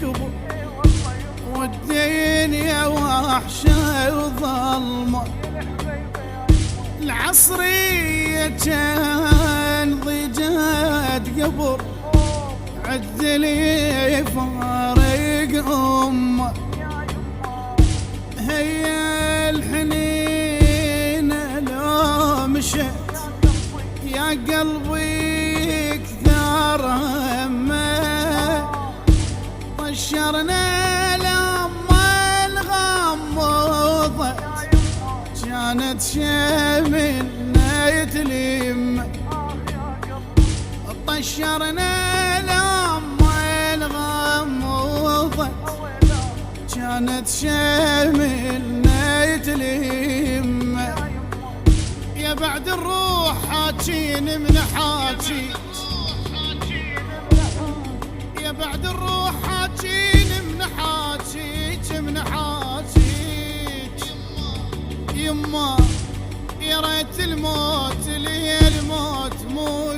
يكبر والدنيا وحشة وظلمة. العصرية كان ضجت قبر عدلي فارق أمه. هيا الحنين لو مشيت يا قلبي كثر همه. طشرنا لما الغمضت كانت شملنا يتلم. طشرنا لما الغمضت كانت شملنا يتلم. يا بعد الروح حاجين من حاجيك، يا بعد الروح حاجين من حاجيك من حاجيك. يما يا ريت الموت لي الموت مو